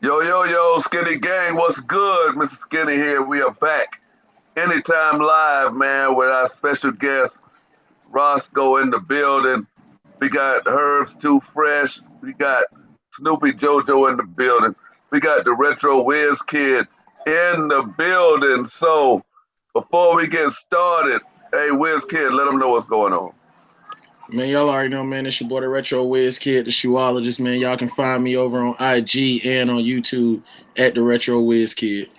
Yo, yo, yo, Skinny Gang, what's good? Mr. Skinny here. We are back anytime live, man, with our special guest, Roszko in the building. We got Herbs Too Fresh. We got Snoopy JoJo in the building. We got the Retro Whiz Kid in the building. So before we get started, hey, Whiz Kid, let them know what's going on. Man, y'all already know, man. It's your boy, the Retro Whiz Kid, the shoeologist, man. Y'all can find me over on IG and on YouTube at the Retro Whiz Kid.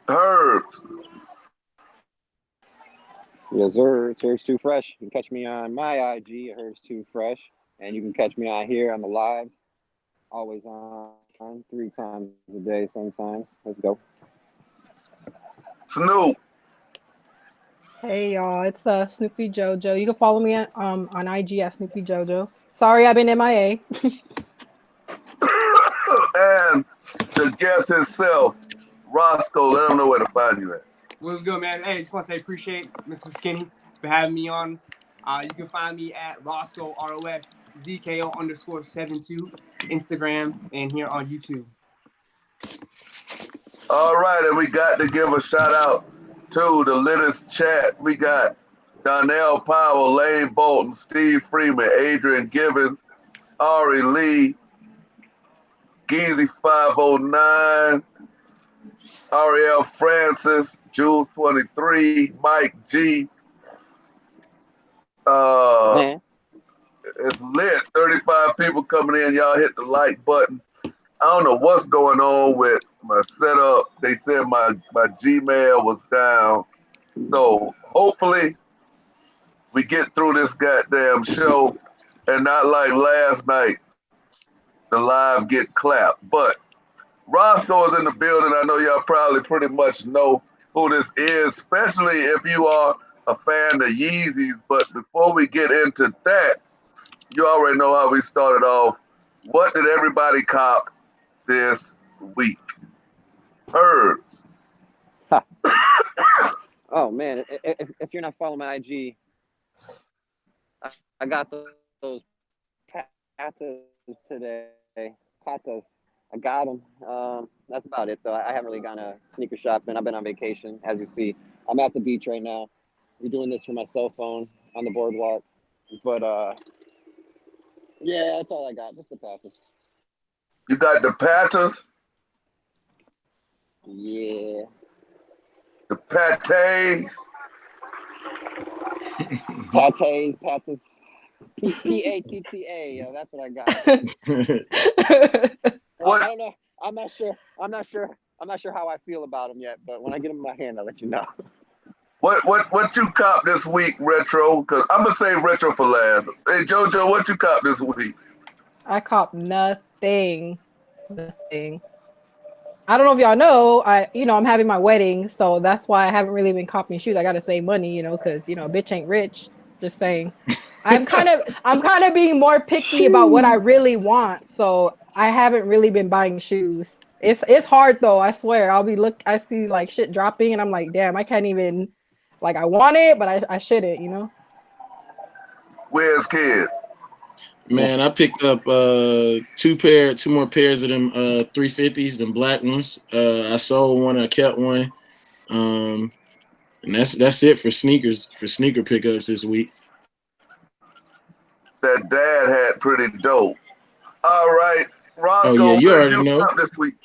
Herbs. Yes, sir. It's Herbs Too Fresh. You can catch me on my IG at Herbs Too Fresh, and you can catch me on here on the lives. Always on 3 times a day sometimes. Let's go. Snoop. Hey y'all, it's Snoopy JoJo. You can follow me on IG at Snoopy JoJo. Sorry, I've been MIA. And the guest himself, Roszko. Let them know where to find you at. What's good, man? Hey, just want to say appreciate Mr. Skinny for having me on. You can find me at Roszko, ROSZKO_72, Instagram, and here on YouTube. All right, and we got to give a shout out to the latest chat. We got Donnell Powell, Lane Bolton, Steve Freeman, Adrian Gibbons, Ari Lee, Yeezy 509, Ariel Francis, Jules 23, Mike G. It's lit. 35 people coming in. Y'all hit the like button. I don't know what's going on with my setup. They said my Gmail was down. So hopefully we get through this goddamn show and not like last night, the live get clapped. But Roszko is in the building. I know y'all probably pretty much know who this is, especially if you are a fan of Yeezys. But before we get into that, you already know how we started off. What did everybody cop this week? Herbs. Oh, man. If you're not following my IG, I got those patas today. Patas. I got them. That's about it, though. I haven't really gone to sneaker shopping. I've been on vacation, as you see. I'm at the beach right now. We're doing this from my cell phone on the boardwalk. But, yeah, that's all I got. Just the patas. You got the Patas? Yeah. The Pates? Patas. P-A-T-T-A. Yeah, that's what I got. What? I don't know. I'm not sure how I feel about them yet, but when I get them in my hand, I'll let you know. What you cop this week, Retro? Because I'm going to say Retro for last. Hey, JoJo, what you cop this week? I cop nothing. I don't know if y'all know, I'm having my wedding, so that's why I haven't really been copying shoes. I gotta save money, because bitch ain't rich. Just saying. I'm kind of being more picky about what I really want, so I haven't really been buying shoes. It's hard though, I swear. I see like shit dropping and I'm like, damn, I can't even, like, I want it, but I shouldn't, Where's Kid? Man, I picked up two more pairs of them 350s, them black ones. I sold one, I kept one. And that's it for sneaker pickups this week. That dad hat pretty dope. All right, Roszko, oh yeah, you already what did you know. cop this week?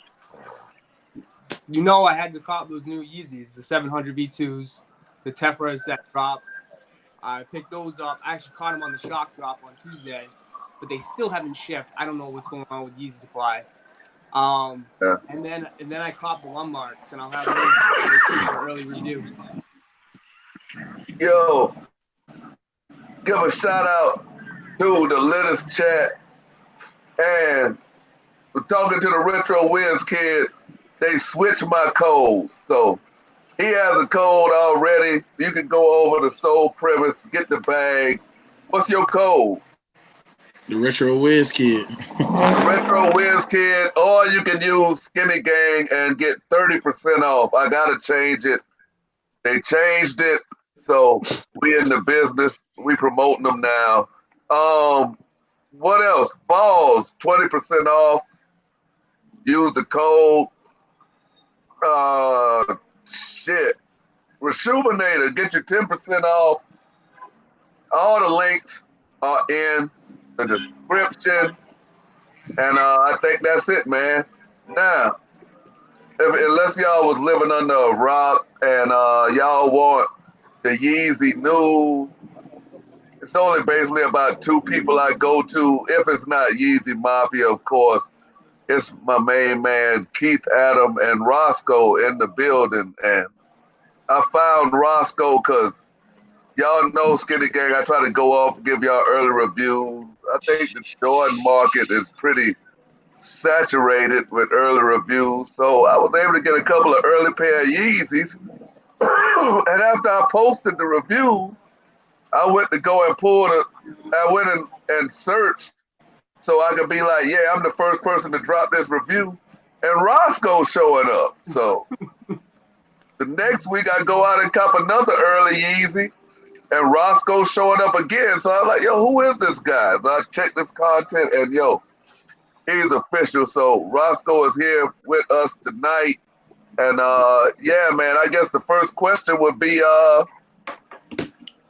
You know I had to cop those new Yeezys, the 700 V2s, the Tefras that dropped. I picked those up. I actually caught them on the shock drop on Tuesday, but they still haven't shipped. I don't know what's going on with Yeezy supply. And then I copped the Landmarks, and I'll have those for early review. Yo, give a shout out to the latest chat, and we're talking to the Retro Whiz Kid. They switched my code, so he has a code already. You can go over to Soul Premise, get the bag. What's your code? The Retro Whiz Kid. Retro Whiz Kid, or you can use Skinny Gang and get 30% off. I gotta change it. They changed it, so we in the business. We promoting them now. What else? Balls, 20% off. use the code Rejuvenator. Get you 10% off. All the links are in the description. And I think that's it, man. Now, unless y'all was living under a rock and y'all want the Yeezy news, it's only basically about 2 people I go to. If it's not Yeezy Mafia, of course, it's my main man, Keith Adam and Roszko in the building. And I found Roszko because y'all know Skinny Gang, I try to go off and give y'all early reviews. I think the Jordan market is pretty saturated with early reviews. So I was able to get a couple of early pair of Yeezys. And after I posted the review, I went to go and I went and searched so I could be like, yeah, I'm the first person to drop this review. And Roszko showing up. So the next week I go out and cop another early Yeezy and Roszko showing up again. So I was like, yo, who is this guy? So I checked this content and yo, he's official. So Roszko is here with us tonight. And yeah, man, I guess the first question would be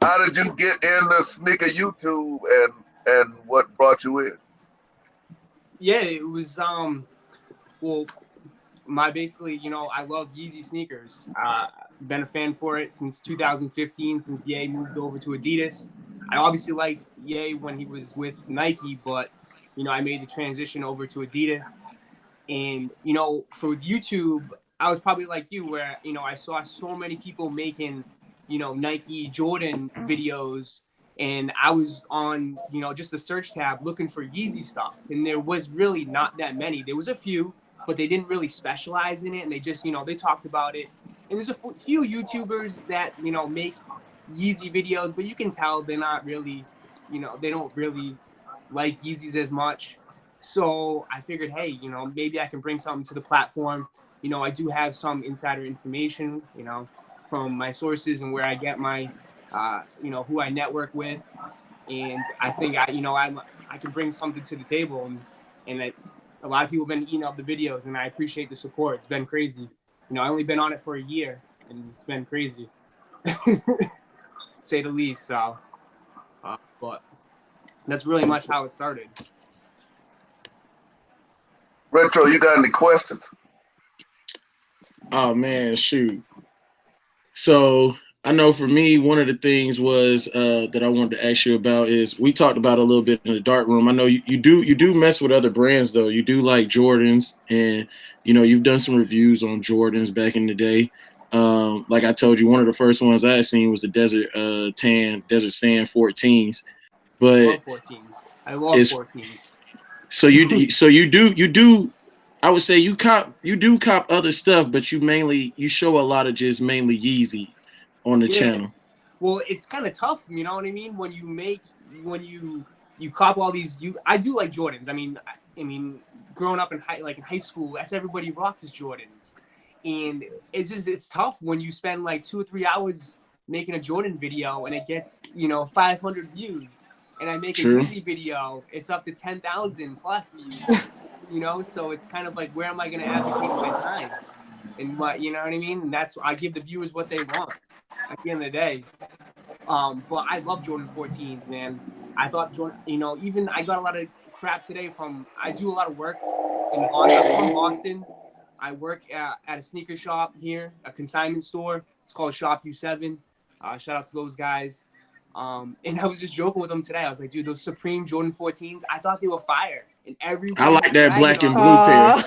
how did you get into sneaker YouTube and what brought you in? Yeah, it was well, basically, I love Yeezy sneakers. Been a fan for it since 2015, since Ye moved over to Adidas. I obviously liked Ye when he was with Nike, but I made the transition over to Adidas. And for YouTube, I was probably like you, where I saw so many people making Nike Jordan videos, and I was on just the search tab looking for Yeezy stuff, and there was really not that many. There was a few, but they didn't really specialize in it, and they just they talked about it. And there's a few YouTubers that make Yeezy videos, but you can tell they're not really they don't really like Yeezys as much. So I figured, hey, maybe I can bring something to the platform. I do have some insider information, from my sources and where I get my, who I network with, and I think I can bring something to the table, and a lot of people have been eating up the videos, and I appreciate the support. It's been crazy. I only been on it for a year, and it's been crazy, to say the least. So, but that's really much how it started. Retro, you got any questions? Oh man, shoot. So I know for me, one of the things was that I wanted to ask you about is we talked about a little bit in the dark room. I know you do mess with other brands though. You do like Jordans, and you've done some reviews on Jordans back in the day. Like I told you, one of the first ones I had seen was the Desert Sand 14s. But I love 14s. I love 14s. So you do. I would say you do cop other stuff, but you show a lot of just mainly Yeezy on the channel. Well, it's kind of tough, you know what I mean? When you cop all these, I do like Jordans. I mean, growing up in high school, that's everybody rocked is Jordans, and it's tough when you spend like 2 or 3 hours making a Jordan video and it gets 500 views, and I make a Yeezy video, it's up to 10,000 plus views. So it's kind of like, where am I going to advocate my time? And what, you know what I mean? And that's, I give the viewers what they want at the end of the day. But I love Jordan 14s, man. I thought Jordan, even I got a lot of crap today I do a lot of work in Boston. I'm from Boston. I work at a sneaker shop here, a consignment store. It's called Shop U7. Shout out to those guys. And I was just joking with them today. I was like, dude, those Supreme Jordan 14s, I thought they were fire. And I like that black and blue pair.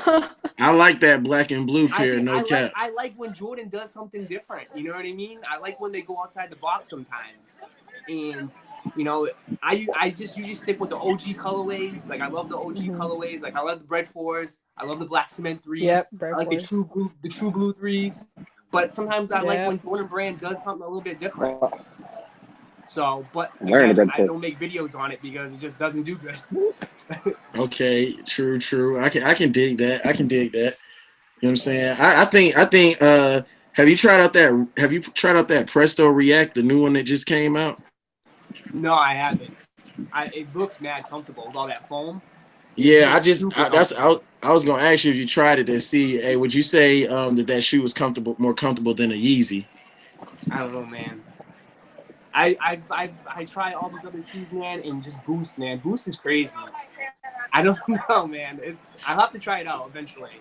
I like that black and blue pair, no cap. I like when Jordan does something different. You know what I mean? I like when they go outside the box sometimes. And, I just usually stick with the OG colorways. Like, I love the OG colorways. Like, I love the Bread 4s. I love the black cement 3s. Yep, I like the true blue 3s. But sometimes I like when Jordan Brand does something a little bit different. So, but again, I don't make videos on it because it just doesn't do good. Okay, true. I can dig that. You know what I'm saying? I think have you tried out that Presto React, the new one that just came out? No, I haven't. It looks mad comfortable with all that foam. Yeah, Super I was gonna ask you if you tried it and see. Hey, would you say that shoe was more comfortable than a Yeezy? I don't know, man. I try all these other shoes, man, and just Boost, man. Boost is crazy. I don't know, man. I'll have to try it out eventually.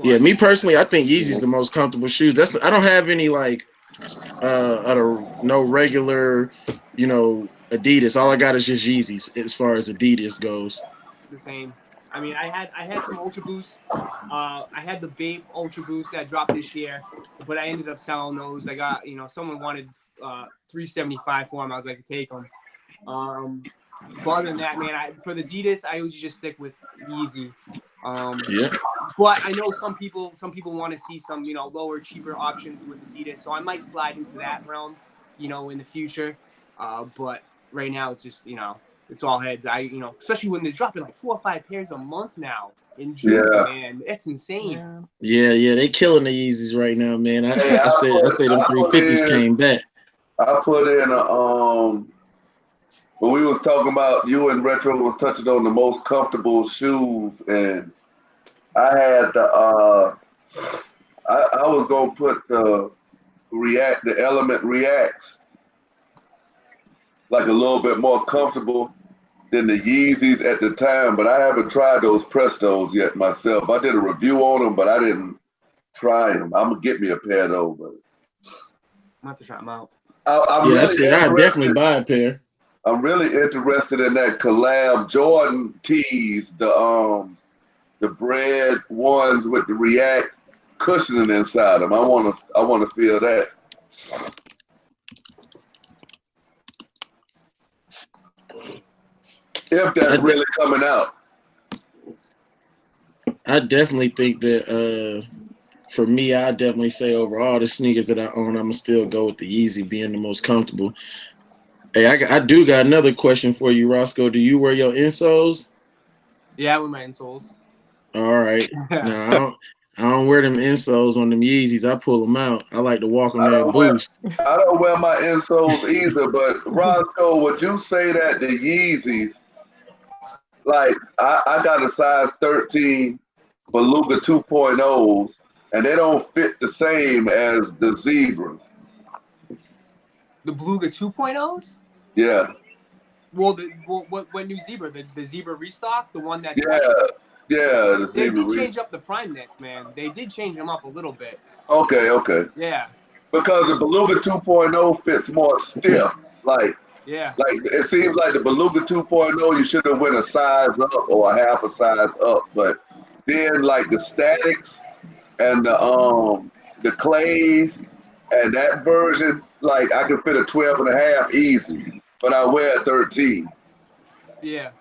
Yeah, But me personally, I think Yeezy's the most comfortable shoes. I don't have any like no regular, Adidas. All I got is just Yeezys as far as Adidas goes. the same. I mean, I had some Ultra Boosts. I had the Bape Ultra Boost that dropped this year, but I ended up selling those. I got someone wanted $375 for them. I was like, take them. But other than that, man, for the Adidas, I usually just stick with Yeezy. Yeah. But I know some people want to see some lower, cheaper options with Adidas, so I might slide into that realm, in the future. But right now it's just it's all heads. Especially when they're dropping like 4 or 5 pairs a month now in June, Yeah. man, it's insane. Yeah, they killing the Yeezys right now, man. I say them 350s came back. I put in when we was talking about, you and Retro was touching on the most comfortable shoes, and I had I was gonna put the Element Reacts, like a little bit more comfortable than the Yeezys at the time, but I haven't tried those Prestos yet myself. I did a review on them, but I didn't try them. I'm gonna get me a pair though. But I'm gonna have to try them out. I'm I really said I'd definitely buy a pair. I'm really interested in that collab Jordan tees, the bread ones with the React cushioning inside them. I wanna feel that. If that's really coming out. I definitely think that for me, I definitely say over all the sneakers that I own, I'm gonna still go with the Yeezy being the most comfortable. Hey, I do got another question for you, Roszko. Do you wear your insoles? Yeah, I wear my insoles. All right. No, I don't wear them insoles on them Yeezys. I pull them out. I like to walk on that Boost. I don't wear my insoles either, but Roszko, would you say that the Yeezys, like I got a size 13 Beluga 2.0s, and they don't fit the same as the Zebras? The Beluga 2.0s? Yeah. Well, what new Zebra? The Zebra restock, the one that's the they Zebra did change up the prime knits, man. They did change them up a little bit. Okay. Yeah. Because the Beluga 2.0 fits more stiff. Like it seems like the Beluga 2.0, you should have went a size up or a half a size up. But then like the statics and the clays and that version, like I can fit a 12 and a half easy, but I wear a 13. Yeah.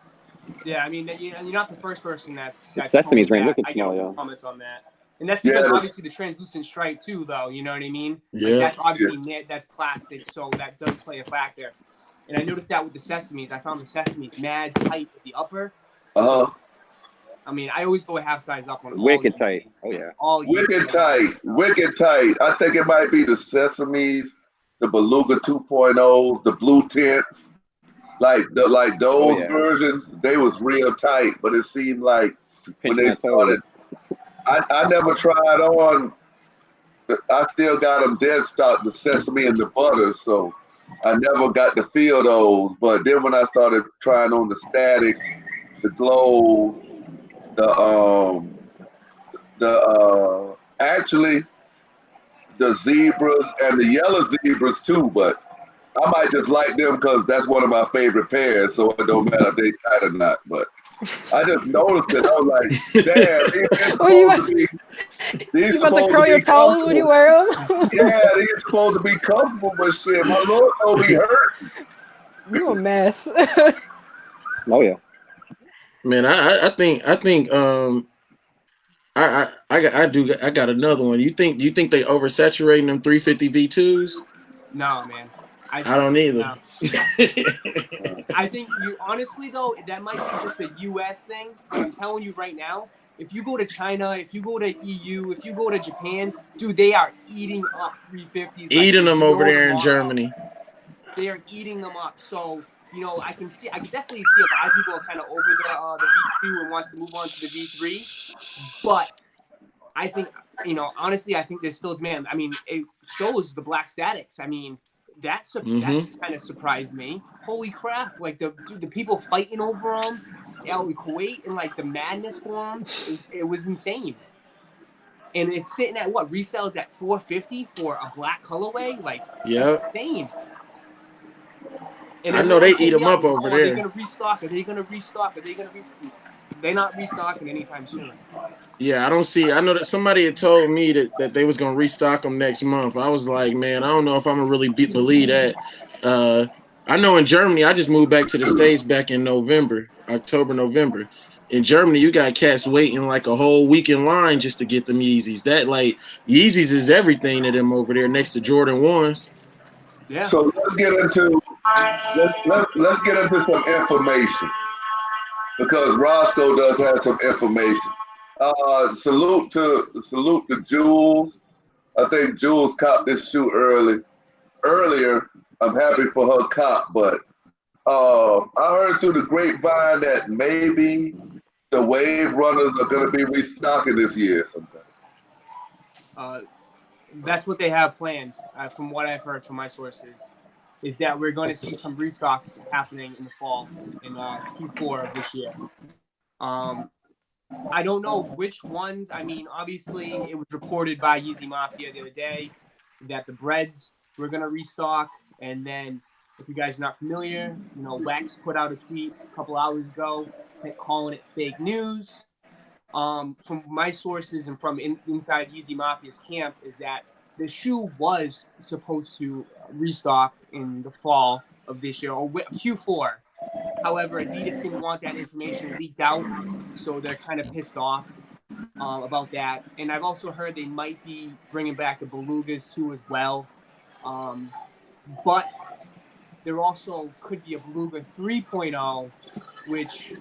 I mean, you're not the first person that's Sesame's ran wicked I small, get y'all. comments on that, and that's because obviously the translucent stripe too, though. You know what I mean? Yeah. Like that's obviously knit, that's plastic, so that does play a factor. And I noticed that with the Sesames, I found the Sesame mad tight at the upper. So, I mean, I always go a half size up on all wicked Yeezys. tight. Oh yeah. All Wicked Yeezys. wicked tight. I think it might be the Sesames, the Beluga 2.0s, the blue tints. Like those versions, they was real tight, but it seemed like when they started, I never tried on. I still got them dead stock, the Sesame and the butter, so I never got to feel those. But then when I started trying on the statics, the glows, actually the zebras and the yellow zebras too, but I might just like them because that's one of my favorite pairs, so it don't matter if they tight or not. But I just noticed it. I was like, damn, you about to curl your toes when you wear them? Yeah, these supposed to be comfortable, but shit, my Lord don't be hurt. You a mess. Oh yeah. Man, I think I got another one. Do you think they oversaturating them 350 V2s? No, man. I don't either. No. I think you honestly though, that might be just a US thing. But I'm telling you right now, if you go to China, if you go to EU, if you go to Japan, dude, they are eating up 350s. Eating like them over there in Germany. They are eating them up. So, I can definitely see a lot of people are kind of over the V2 and wants to move on to the V3. But I think, honestly, I think there's still demand. I mean, it shows the black statics. I mean, that kind of surprised me. Holy crap! Like the people fighting over them out in Kuwait and like the madness for them, it was insane. And it's sitting at what resells at $450 for a black colorway. Like, that's insane. And I know they eat them up over there. Are they going to restock? They're not restocking anytime soon. Yeah, I know that somebody had told me that they was going to restock them next month. I was like, man, I don't know if I'm going to really believe that. I know in Germany, I just moved back to the States back in October, November. In Germany, you got cats waiting like a whole week in line just to get them Yeezys. That like Yeezys is everything to them over there next to Jordan 1s. Yeah. So let's get into some information because Roszko does have some information. Salute to Jules. I think Jules copped this shoe earlier. I'm happy for her cop, but I heard through the grapevine that maybe the Wave Runners are going to be restocking this year sometime. That's what they have planned, from what I've heard from my sources, is that we're going to see some restocks happening in the fall, in Q4 of this year. I don't know which ones. I mean, obviously, it was reported by Yeezy Mafia the other day that the breads were going to restock. And then, if you guys are not familiar, Wax put out a tweet a couple hours ago calling it fake news. From my sources and from inside Yeezy Mafia's camp is that the shoe was supposed to restock in the fall of this year, or Q4. However, Adidas didn't want that information leaked out, so they're kind of pissed off about that. And I've also heard they might be bringing back the Belugas too as well. But there also could be a Beluga 3.0, which,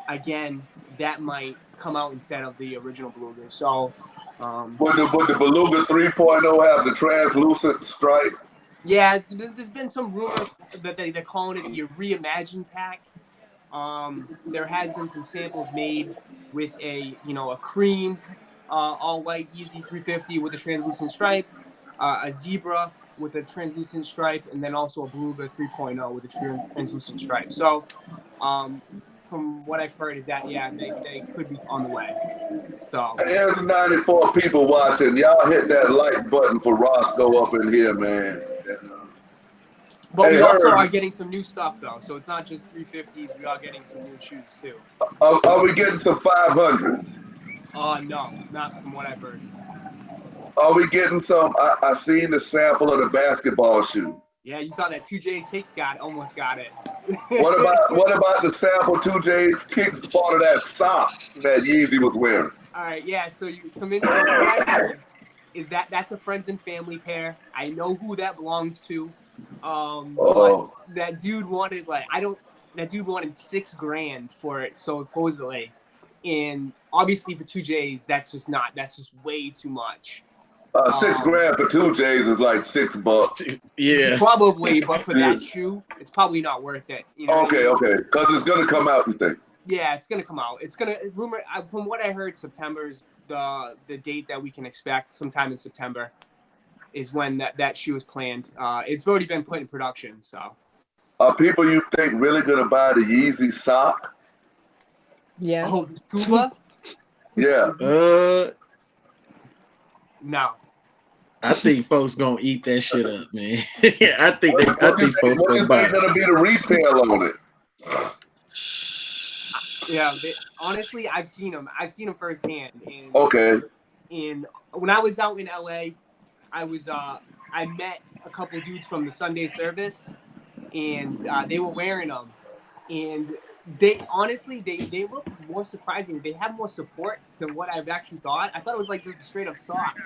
again, that might come out instead of the original Beluga. So, would the Beluga 3.0 have the translucent stripe? Yeah, there's been some rumor that they're calling it the reimagined pack. There has been some samples made with a cream, all white Yeezy 350 with a translucent stripe, a zebra with a translucent stripe, and then also a Beluga 3.0 with a translucent stripe. So, from what I've heard is that, they could be on the way. So there's 94 people watching. Y'all hit that like button for Roszko up in here, man. But we also are getting some new stuff, though. So it's not just 350s. We are getting some new shoes, too. Are we getting some 500s? No, not from what I've heard. Are we getting some? I seen the sample of the basketball shoe. Yeah, you saw that 2J Kicks almost got it. What about the sample 2J's Kicks part of that sock that Yeezy was wearing? All right, yeah. So some info what I heard is that that's a friends and family pair. I know who that belongs to. But that dude wanted $6,000 for it, supposedly. And obviously for 2J's, that's just way too much. $6,000 for 2J's is like $6. Yeah. Probably, but for that shoe, it's probably not worth it. Okay. Because it's gonna come out, you think? Yeah, it's gonna come out. It's gonna from what I heard, September is the date that we can expect. Sometime in September is when that shoe is planned. It's already been put in production. So, are people you think really gonna buy the Yeezy sock? Yes. Oh, scuba? Yeah. No. I think folks gonna eat that shit up, man. I think folks gonna buy it. What's gonna be the retail on it? Yeah, honestly, I've seen them. I've seen them firsthand. And when I was out in LA, I met a couple of dudes from the Sunday service, and they were wearing them. And they look more surprising. They have more support than what I've actually thought. I thought it was like just a straight up sock,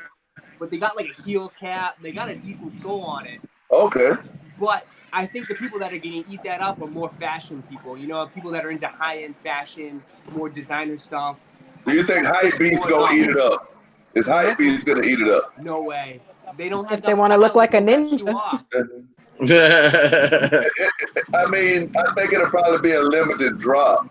but they got like a heel cap. They got a decent sole on it. Okay. But I think the people that are going to eat that up are more fashion people. People that are into high end fashion, more designer stuff. Do you think Hypebeast's gonna eat it up? Is Hypebeast gonna eat it up? No way. They don't have. If they want to look like a ninja. I mean, I think it'll probably be a limited drop.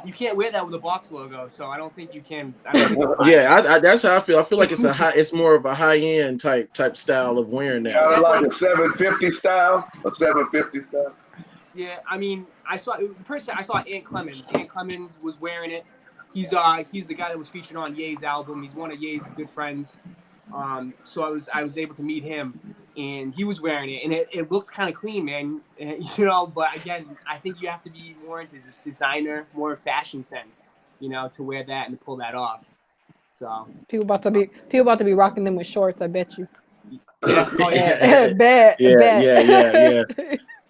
You can't wear that with a box logo, so I don't think you can. I don't think. Yeah, that's how I feel. I feel like it's more of a high end type style of wearing that. Kind of like a 750 style, a 750 style. Yeah, I mean, I saw Ant Clemens. Ant Clemens was wearing it. He's the guy that was featured on Ye's album. He's one of Ye's good friends. So I was able to meet him, and he was wearing it, and it looks kind of clean, man. You know, but again, I think you have to be more into designer, more fashion sense, you know, to wear that and to pull that off. So people about to be rocking them with shorts. I bet you. Yeah. Oh, yeah. bet. Yeah.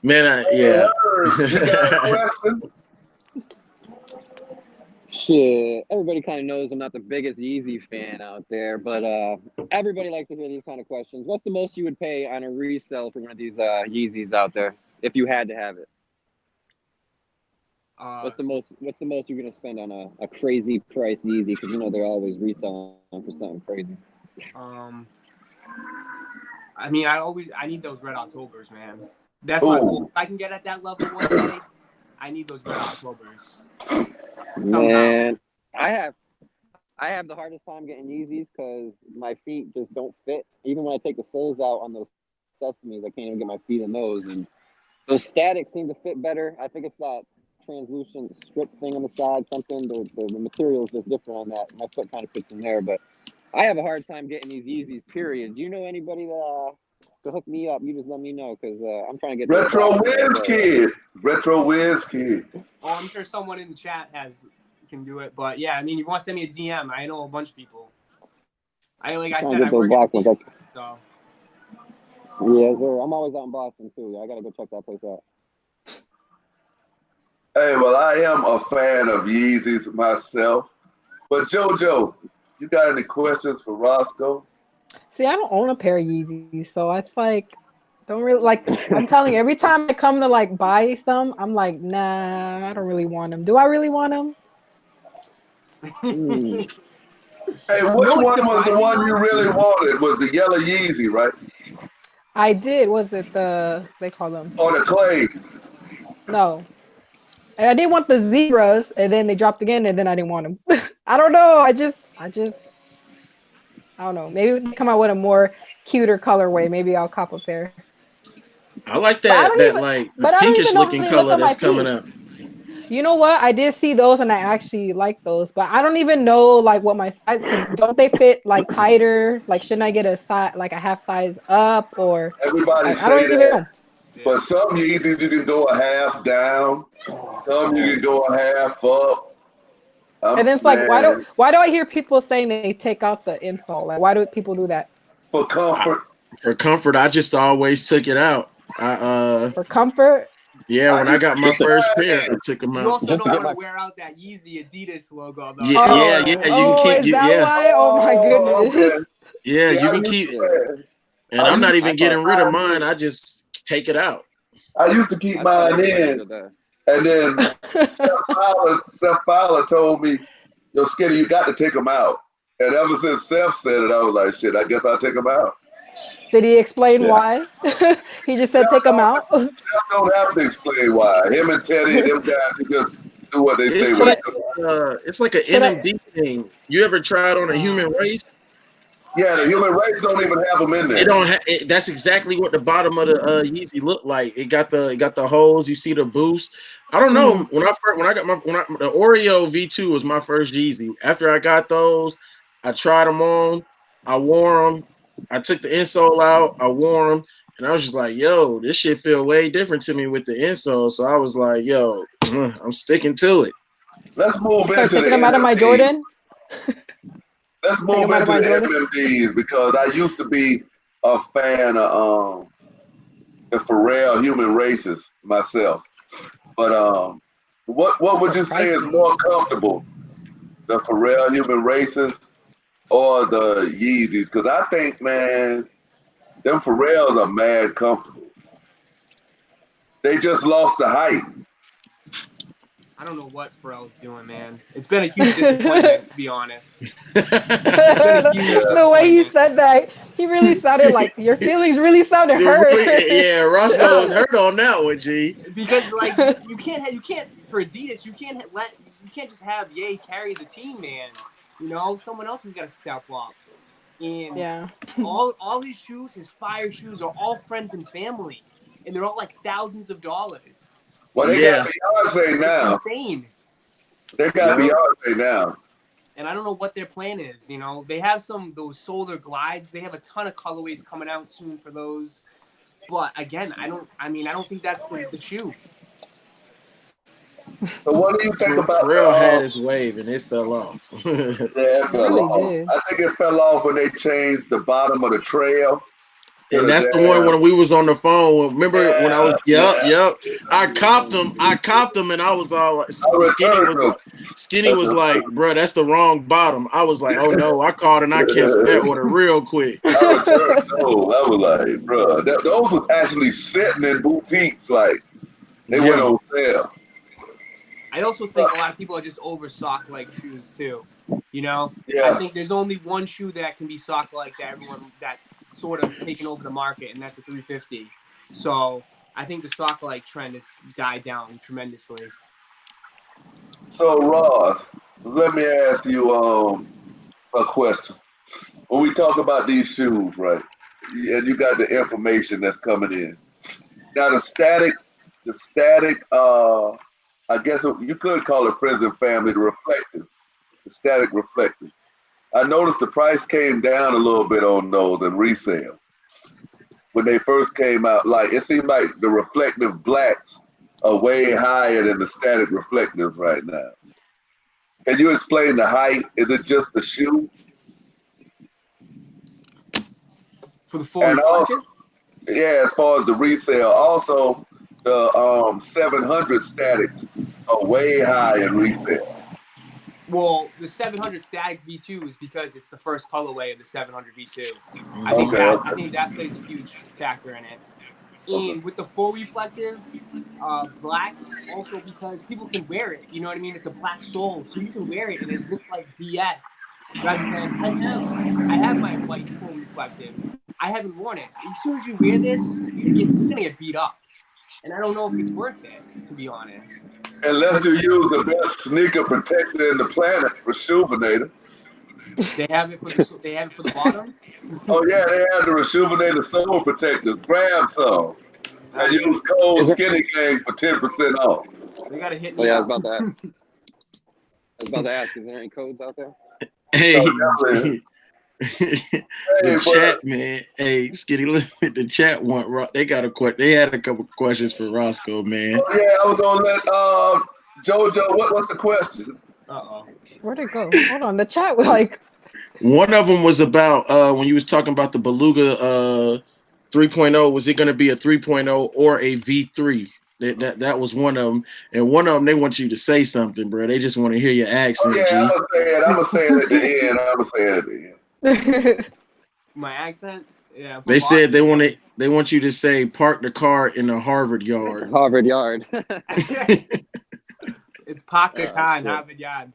Man, yeah. You got a question? Shit, everybody kind of knows I'm not the biggest Yeezy fan out there, but everybody likes to hear these kind of questions. What's the most you would pay on a resale for one of these Yeezys out there if you had to have it? What's the most you're gonna spend on a crazy price Yeezy? Because you know they're always reselling for something crazy. I mean, I need those Red Octobers, man. That's my goal. If I can get at that level one day, I need those Red Octobers. Man, I have the hardest time getting Yeezys because my feet just don't fit. Even when I take the soles out on those Sesames, I can't even get my feet in those. And those statics seem to fit better. I think it's that translucent strip thing on the side, something. The material is just different on that. My foot kind of fits in there, but I have a hard time getting these Yeezys, period. Do you know anybody that to hook me up? You just let me know because I'm trying to get Retro Wiz Kid. Retro Wiz Kid. Oh, I'm sure someone in the chat can do it, but yeah, I mean, you want to send me a DM? I know a bunch of people. I work at DM, so. Yeah, sir. I'm always out in Boston too. I gotta go check that place out. Hey, well, I am a fan of Yeezys myself, but JoJo, you got any questions for Roszko? See, I don't own a pair of Yeezys, so it's like, don't really like. I'm telling you, every time I come to like buy some, I'm like, nah, I don't really want them. Do I really want them? Hey, which one was the one you really wanted? Was the yellow Yeezy, right? I did. Was it they call them? Or the clays? No. And I did want the zebras, and then they dropped again, and then I didn't want them. I don't know. I don't know. Maybe they come out with a more cuter colorway. Maybe I'll cop a pair. I like that like the pinkish looking color that's coming up. You know what? I did see those, and I actually like those, but I don't even know like what my size. Because don't they fit like tighter? Like, shouldn't I get a size, like a half size up, or everybody? Like, I don't even know. But some Yeezys you can go a half down. Some you can go a half up. And then it's like, why do I hear people saying they take out the insole? Like, why do people do that? For comfort. For comfort, I just always took it out. For comfort. Yeah, when I got my first pair, I took them out. You also don't want to wear out that Yeezy Adidas logo, though. Yeah. You can keep. Why? Oh my goodness. Okay. Yeah, you can keep. And I'm not even getting rid of mine. I just take it out. I used to keep mine in, and then Seth Fowler told me, "Yo, Skinny, you got to take them out." And ever since Seth said it, I was like, "Shit, I guess I'll take them out." Did he explain why? He just said take them out. Seth don't have to explain why. Him and Teddy, them guys, they just do what they say. It's like an NMD thing. You ever tried on a human race? Yeah, the human race don't even have them in there. They don't have. That's exactly what the bottom of the Yeezy looked like. It got the holes. You see the boost. I don't know. When the Oreo V2 was my first Yeezy. After I got those, I tried them on. I wore them. I took the insole out. I wore them, and I was just like, "Yo, this shit feel way different to me with the insole." So I was like, "Yo, I'm sticking to it." Let's move into start taking them out of my Jordan. Let's move into the MMDs because I used to be a fan of the Pharrell Human Races myself. But what would you say is more comfortable, the Pharrell Human Races or the Yeezys? Because I think, man, them Pharrells are mad comfortable. They just lost the height. I don't know what Pharrell's doing, man. It's been a huge disappointment, to be honest. It's been a huge The way he disappointment. said that, he really sounded like your feelings really sounded hurt. Yeah, Roszko was hurt on that one, G. Because like you can't for Adidas you can't just have Ye carry the team, man. You know, someone else has got to step up. And Yeah. all his shoes, his fire shoes, are all friends and family, and they're all like thousands of dollars. Well, they got Beyonce now. It's insane. They got Beyonce now. And I don't know what their plan is. You know, they have those solar glides. They have a ton of colorways coming out soon for those. But again, I don't think that's the shoe. So what do you think about Pharrell had his wave and it fell off. Yeah, it fell off. Did. I think it fell off when they changed the bottom of the trail. And that's the one when we was on the phone. Remember when I was yep. I copped him and I was all like Skinny was like, bro, that's the wrong bottom. I was like, oh no, I called and I kissed that order real quick. I was like, bro, those was actually sitting in boutiques, like they went on sale. I also think a lot of people are just over sock like shoes too. You know, Yeah. I think there's only one shoe that can be socked like that. Everyone that's sort of taken over the market, and that's a 350. So I think the sock like trend has died down tremendously. So Ross, let me ask you a question. When we talk about these shoes, right, and you got the information that's coming in. Now the static, I guess you could call it friends and family, the reflective, the static reflective. I noticed the price came down a little bit on those in resale. When they first came out, like it seemed like the reflective blacks are way higher than the static reflectives right now. Can you explain the height? Is it just the shoe? For the full reflective? Yeah, as far as the resale. Also, the 700 statics are way high in resale. Well, the 700 Statics V2 is because it's the first colorway of the 700 V2. I think that plays a huge factor in it. And with the full reflective blacks, also because people can wear it. You know what I mean? It's a black sole, so you can wear it and it looks like DS. Rather than I have my white full reflective. I haven't worn it. As soon as you wear this, it's gonna get beat up. And I don't know if it's worth it, to be honest. Unless you use the best sneaker protector in the planet, Rejuvenator. They have it for the bottoms. Oh yeah, they have the Rejuvenator sole protectors. Grab some. And use code Skinny Gang for 10% off. They gotta hit me. I was about to ask. Is there any codes out there? Hey, the chat, man. Hey, Skinny, look at the chat. They had a couple questions for Roszko, man. Oh, yeah, I was gonna let JoJo. What's the question? Where'd it go? Hold on. The chat was like. One of them was about when you was talking about the Beluga 3.0. Was it going to be a 3.0 or a V3? That was one of them, and one of them they want you to say something, bro. They just want to hear your accent. Oh, yeah, I'm gonna say it at the end. My accent? Yeah. They said they want you to say park the car in the Harvard yard. Harvard yard. It's park the car in Harvard yard.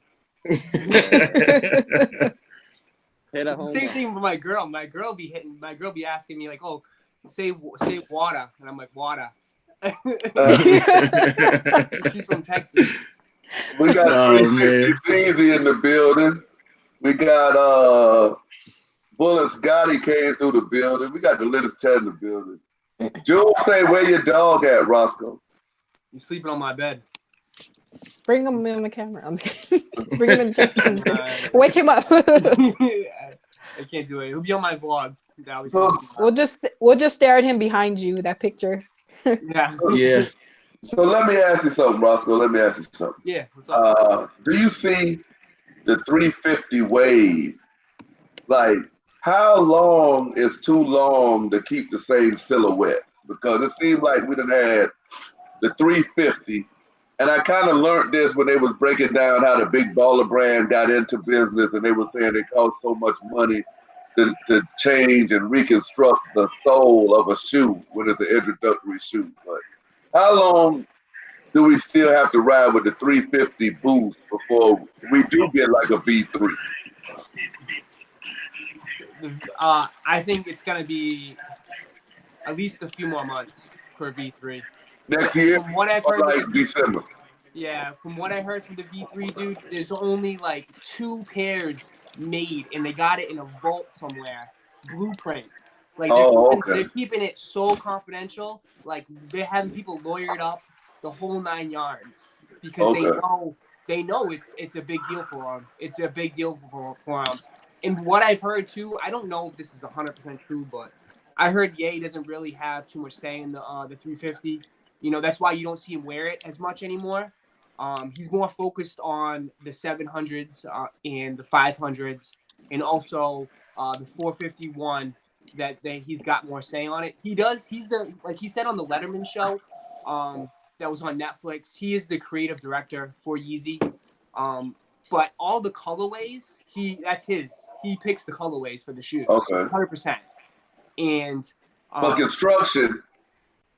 Same thing with my girl. My girl be asking me like, "Oh, say water," and I'm like, "Water." She's from Texas. We got 360 Yeezy in the building. We got Bullets Gotti came through the building. We got the latest chat in the building. Jules say, "Where your dog at, Roszko?" He's sleeping on my bed. Bring him in the camera. I'm just kidding. Bring him in the chat. Wake him up. I can't do it. He'll be on my vlog. We'll just stare at him behind you. That picture. Yeah. So let me ask you something, Roszko. Yeah. What's up? Do you see the 350 wave? Like, how long is too long to keep the same silhouette? Because it seems like we done had the 350. And I kind of learned this when they was breaking down how the big baller brand got into business, and they were saying it cost so much money to change and reconstruct the sole of a shoe when it's an introductory shoe. But how long do we still have to ride with the 350 boost before we do get like a V3? I think it's gonna be at least a few more months for V3. Next year From what I've or heard with like the December? Yeah, from what I heard from the V3, dude, there's only like 2 pairs made, and they got it in a vault somewhere. Blueprints. Like Oh, they're okay. keeping it so confidential. Like they're having people lawyered up the whole 9 yards because Okay. they know it's a big deal for them. It's a big deal for them. And what I've heard too, I don't know if this is 100% true, but I heard Ye doesn't really have too much say in the 350. You know, that's why you don't see him wear it as much anymore. He's more focused on the 700s and the 500s, and also the 451 that he's got more say on it. He does. He's the, like he said on the Letterman show that was on Netflix. He is the creative director for Yeezy. But all the colorways, that's his. He picks the colorways for the shoes, Okay. 100%. And But construction.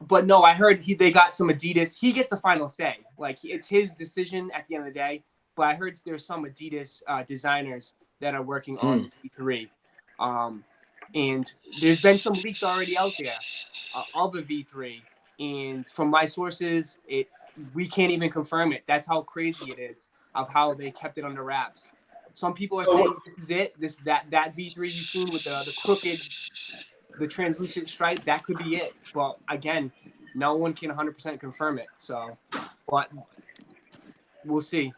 But no, I heard they got some Adidas. He gets the final say. Like it's his decision at the end of the day. But I heard there's some Adidas designers that are working on V3, and there's been some leaks already out there of the V3. And from my sources, we can't even confirm it. That's how crazy it is of how they kept it under wraps. Some people are saying this is it. That V3 you've seen with the crooked, the translucent stripe, that could be it. But again, no one can 100% confirm it. So, but we'll see.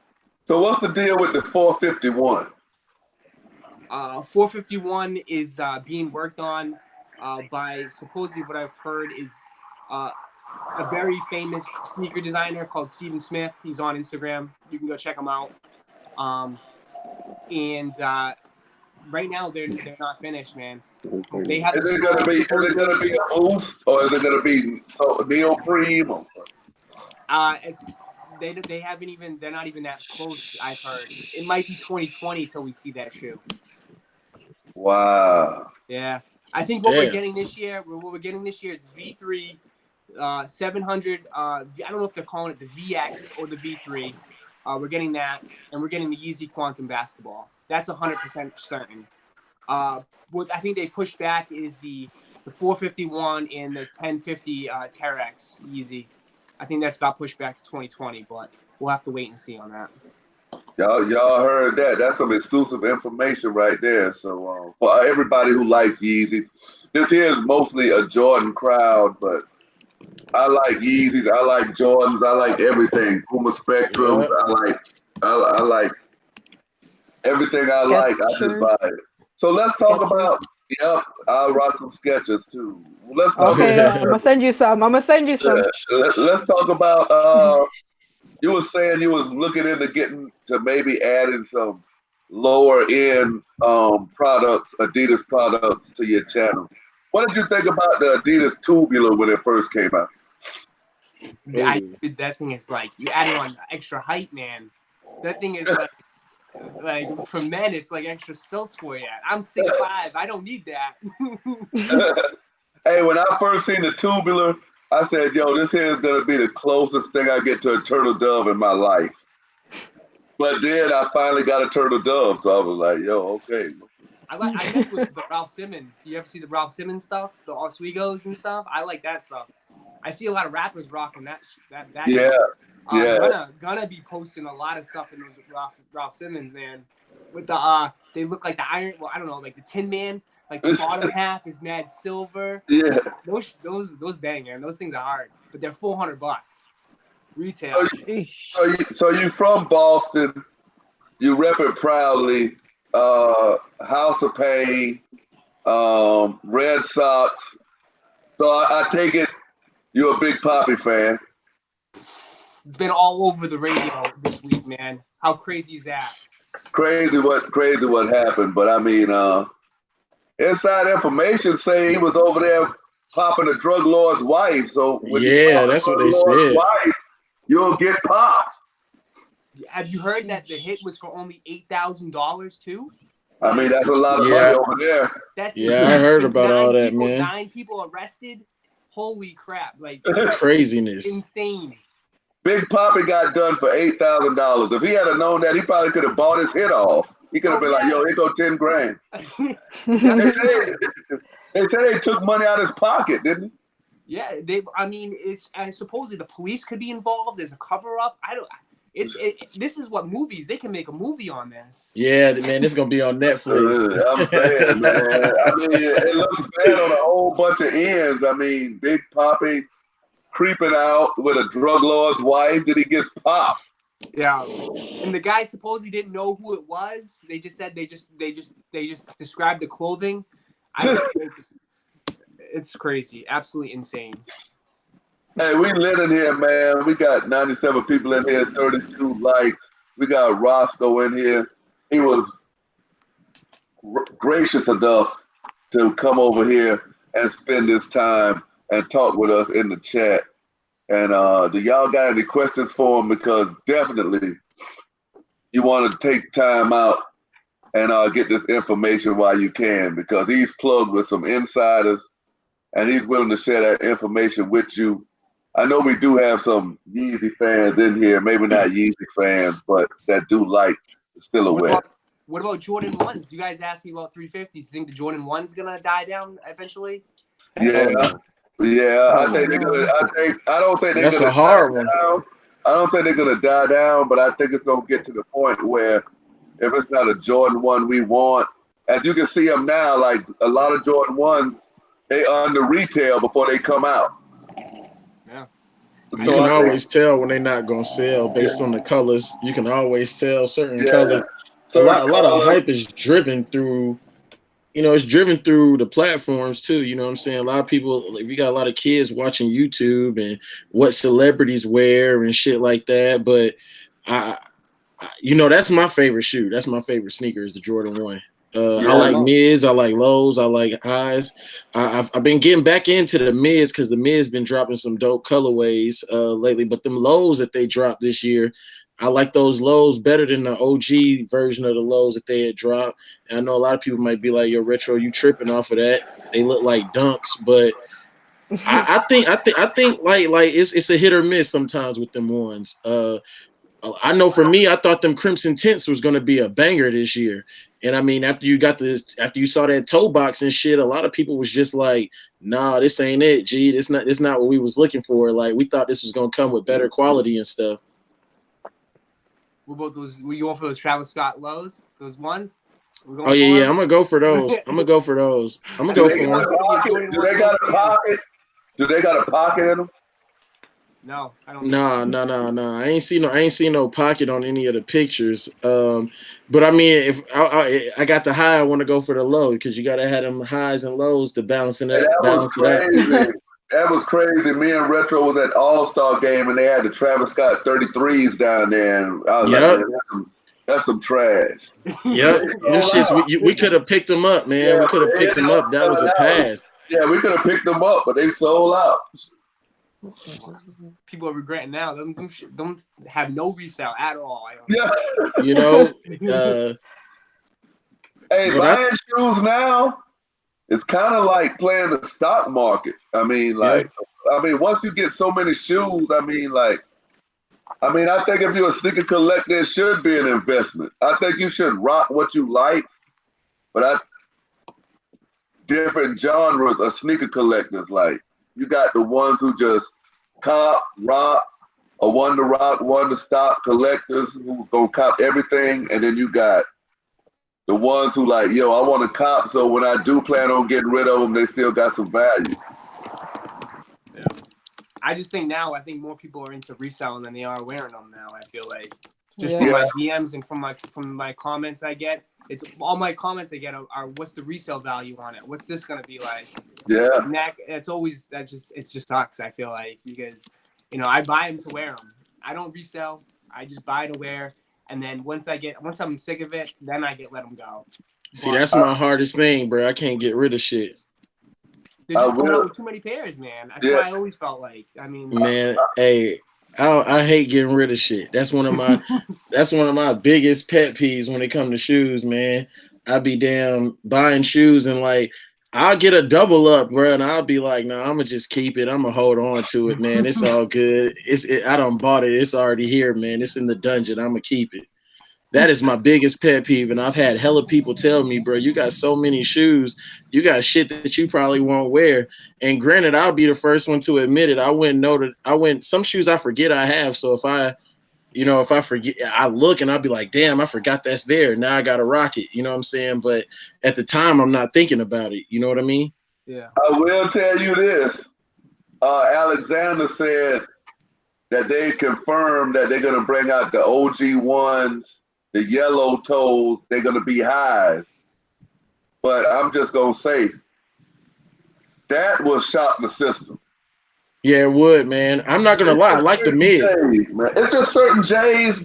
So what's the deal with the 451? 451 is being worked on by supposedly what I've heard is a very famous sneaker designer called Steven Smith. He's on Instagram. You can go check him out. And right now they're not finished, man. They have Is it gonna be a boost or is it gonna be neoprene? They haven't even, they're not even that close. I've heard it might be 2020 till we see that shoe. Wow. Yeah, I think what we're getting this year is V3, 700. I don't know if they're calling it the VX or the V3. We're getting that, and we're getting the Yeezy Quantum Basketball. That's 100% certain. What I think they pushed back is the 451 and the 1050 Terex Yeezy. I think that's got pushed back to 2020, but we'll have to wait and see on that. Y'all heard that? That's some exclusive information right there. So for everybody who likes Yeezys, this here is mostly a Jordan crowd, but I like Yeezys, I like Jordans, I like everything. Puma Spectrums, I like everything I like. I just buy it. So let's talk about. Yep, I'll rock some Skechers too. Let's talk I'm gonna send you some. Let's talk about. You were saying you was looking into getting to maybe adding some lower end products, Adidas products to your channel. What did you think about the Adidas Tubular when it first came out? That thing is like, you added on extra height, man. That thing is like for men, it's like extra stilts for you. I'm 6'5". I don't need that. Hey, when I first seen the Tubular, I said, yo, this here is going to be the closest thing I get to a turtle dove in my life. But then I finally got a turtle dove, so I was like, yo, okay. I mess with the Ralph Simmons. You ever see the Ralph Simmons stuff? The Oswegos and stuff? I like that stuff. I see a lot of rappers rocking that Yeah. shit. Gonna be posting a lot of stuff in those Ralph Simmons, man. With the they look like the iron, well, I don't know, like the Tin Man. Like the bottom half is mad silver. Yeah. Those bang, man. Those things are hard, but they're $400 retail. So you from Boston? You rep it proudly. House of Pain, Red Sox. So I take it you're a big Poppy fan. It's been all over the radio this week, man. How crazy is that? Crazy what happened, but I mean, inside information say he was over there popping a drug lord's wife. So when that's what they said. Wife, you'll get popped. Have you heard that the hit was for only $8,000 too? I mean, that's a lot of money over there. I heard about all that, man. 9 people arrested. Holy crap! Like craziness, insane. Big Poppy got done for $8,000. If he had known that, he probably could have bought his head off. He could have been like, "Yo, here go 10 grand." They said they took money out of his pocket, didn't they? Yeah, I mean, it's supposedly the police could be involved. There's a cover up. This is what movies they can make a movie on this. Yeah, man, it's gonna be on Netflix. I'm saying, man. I mean, it looks bad on a whole bunch of ends. I mean, Big Poppy creeping out with a drug lord's wife. Did he get popped? Yeah, and the guy supposedly didn't know who it was. They just said they just described the clothing. It's crazy, absolutely insane. Hey, we lit in here, man. We got 97 people in here, 32 likes. We got Roszko in here. He was gracious enough to come over here and spend this time and talk with us in the chat. And do y'all got any questions for him? Because definitely you want to take time out and get this information while you can, because he's plugged with some insiders and he's willing to share that information with you. I know we do have some Yeezy fans in here, maybe not Yeezy fans, but that do like still aware. What about Jordan 1s? You guys asked me about 350s. You think the Jordan 1's gonna die down eventually? Yeah, I think they're gonna. I don't think they're That's gonna a hard die one. down. I don't think they're gonna die down, but I think it's gonna get to the point where if it's not a Jordan 1 we want, as you can see them now, like a lot of Jordan 1s, they under retail before they come out. Yeah. You can always tell when they're not gonna sell based on the colors. You can always tell certain colors. A lot of hype is driven through, it's driven through the platforms too. You know what I'm saying? A lot of people, if you got a lot of kids watching YouTube and what celebrities wear and shit like that. But that's my favorite shoe. That's my favorite sneaker is the Jordan 1. I like mids, I like lows, I like highs. I've been getting back into the mids because the mids been dropping some dope colorways lately. But them lows that they dropped this year, I like those lows better than the OG version of the lows that they had dropped. And I know a lot of people might be like, "Yo, Retro, you tripping off of that? They look like dunks." But I think like it's a hit or miss sometimes with them ones. I know for me, I thought them Crimson Tints was going to be a banger this year. And I mean, after you saw that toe box and shit, a lot of people was just like, "Nah, this ain't it, G. This not what we was looking for. Like, we thought this was going to come with better quality and stuff." What about those? Were you going for those Travis Scott lows? Those ones? Oh yeah. I'm gonna go for those. I'm gonna go for those. I'm gonna go for them. Do they got a pocket? Do they got a pocket in them? No, I don't. No. I ain't seen no pocket on any of the pictures. But I mean, if I got the high, I want to go for the low because you gotta have them highs and lows to balance it out. That was crazy. Me and Retro was at All-Star game and they had the Travis Scott 33s down there, and I was like, "Man, that's some trash." Yep, them shits. We could have picked them up, man. Yeah, we could have picked them up. That was a pass. Yeah, we could have picked them up, but they sold out. People are regretting now. Don't have no resale at all. Yeah. Hey, buying shoes now, it's kind of like playing the stock market. I mean, once you get so many shoes, I think if you're a sneaker collector, it should be an investment. I think you should rock what you like, but different genres of sneaker collectors, like you got the ones who just cop, rock, or one to rock, one to stop collectors who go cop everything, and then you got the ones who like, "Yo, I want to cop, so when I do plan on getting rid of them, they still got some value." Yeah. I just think now, more people are into reselling than they are wearing them now. I feel like from my DMs and from my comments I get, it's all my comments I get are what's the resale value on it? What's this gonna be like? Yeah. It's always it just sucks. I feel like because I buy them to wear them. I don't resell. I just buy to wear. And then once I'm sick of it, then I let them go. See, that's my hardest thing, bro. I can't get rid of shit. They're just coming out with too many pairs, man. That's what I always felt like. I mean, man, hey, I hate getting rid of shit. That's one of my biggest pet peeves when it comes to shoes, man. I be damn buying shoes and like I'll get a double up, bro, and I'll be like, no, I'm gonna just keep it. I'm gonna hold on to it, man. It's all good. I done bought it. It's already here, man. It's in the dungeon. I'm gonna keep it. That is my biggest pet peeve, and I've had hella people tell me, bro, you got so many shoes, you got shit that you probably won't wear. And granted, I'll be the first one to admit it. I went some shoes I forget I have. So if I forget, I look and I'll be like, damn, I forgot that's there. Now I gotta rock it. You know what I'm saying? But at the time, I'm not thinking about it. You know what I mean? Yeah. I will tell you this. Alexander said that they confirmed that they're gonna bring out the OG ones, the yellow toes. They're gonna be highs. But I'm just gonna say that will shock the system. Yeah, it would, man. I'm not gonna lie. I like the mid. J's, man. It's just certain J's